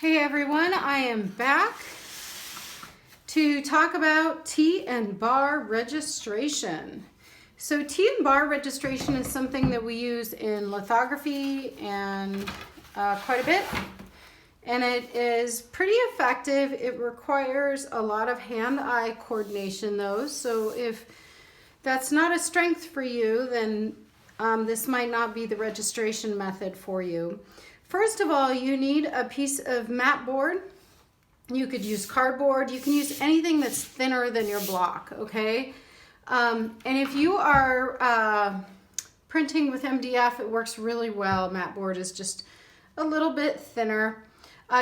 Hey everyone, I am back to talk about T&BAR registration. So T&BAR registration is something that we use in lithography and quite a bit. And it is pretty effective. It requires a lot of hand-eye coordination though. So if that's not a strength for you, then this might not be the registration method for you. First of all, you need a piece of mat board. You could use cardboard. You can use anything that's thinner than your block, okay? And if you are printing with MDF, it works really well. Mat board is just a little bit thinner.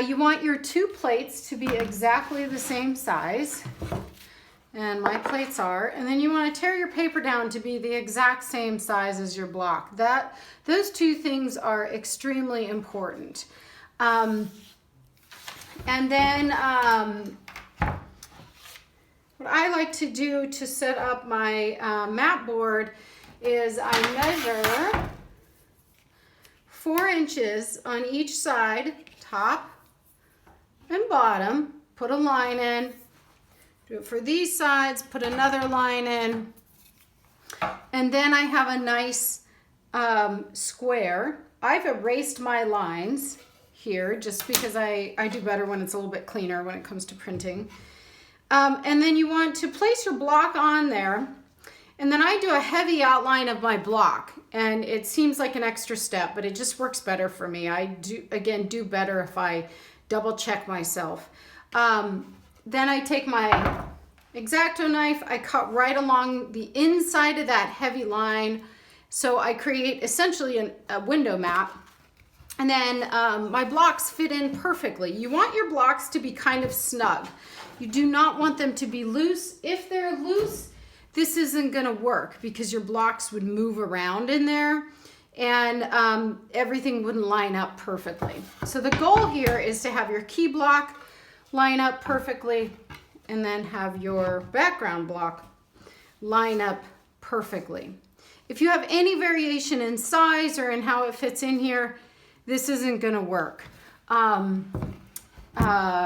You want your two plates to be exactly the same size. And my plates are, and then you want to tear your paper down to be the exact same size as your block. Those two things are extremely important. And then what I like to do to set up my mat board is I measure 4 inches on each side, top and bottom, put a line in. Do it for these sides, put another line in, and then I have a nice square. I've erased my lines here just because I do better when it's a little bit cleaner when it comes to printing. And then you want to place your block on there, and then I do a heavy outline of my block, and it seems like an extra step, but it just works better for me. I do better if I double check myself. Then I take my X-Acto knife, I cut right along the inside of that heavy line. So I create essentially a window mat. And then my blocks fit in perfectly. You want your blocks to be kind of snug. You do not want them to be loose. If they're loose, this isn't gonna work because your blocks would move around in there and everything wouldn't line up perfectly. So the goal here is to have your key block line up perfectly, and then have your background block line up perfectly. If you have any variation in size or in how it fits in here, this isn't gonna work.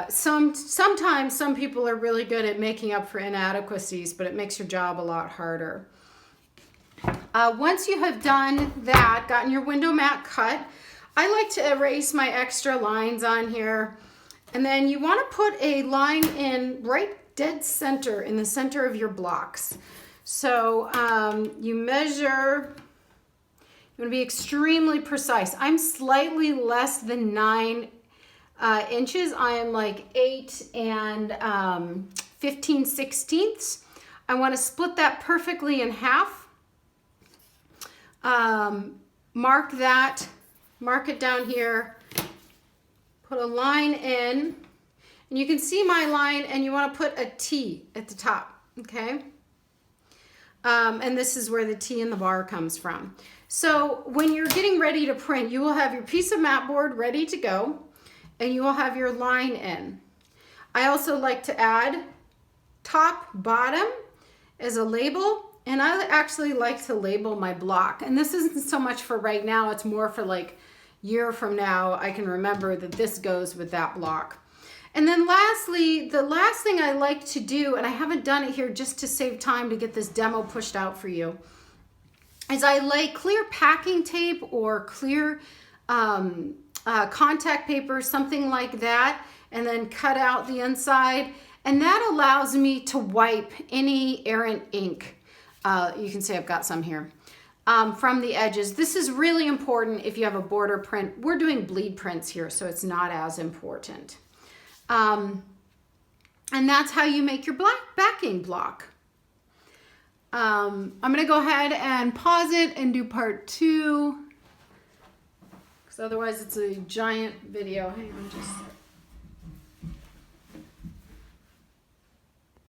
Sometimes some people are really good at making up for inadequacies, but it makes your job a lot harder. Once you have done that, gotten your window mat cut, I like to erase my extra lines on here. And then you want to put a line in right dead center, in the center of your blocks. So you measure, you want to be extremely precise. I'm slightly less than 9 inches. I am like 8 and 15/16. I want to split that perfectly in half. Mark it down here. Put a line in, and you can see my line, and you want to put a T at the top, okay? And this is where the T in the bar comes from. So when you're getting ready to print, you will have your piece of mat board ready to go, and you will have your line in. I also like to add top, bottom as a label, and I actually like to label my block. And this isn't so much for right now, it's more for like year from now, I can remember that this goes with that block. And then lastly, the last thing I like to do, and I haven't done it here just to save time to get this demo pushed out for you, is I lay clear packing tape or clear contact paper, something like that, and then cut out the inside. And that allows me to wipe any errant ink. You can see I've got some here. From the edges. This is really important if you have a border print. We're doing bleed prints here, so it's not as important. And that's how you make your backing block. I'm gonna go ahead and pause it and do part 2, because otherwise it's a giant video. Hang on just a sec.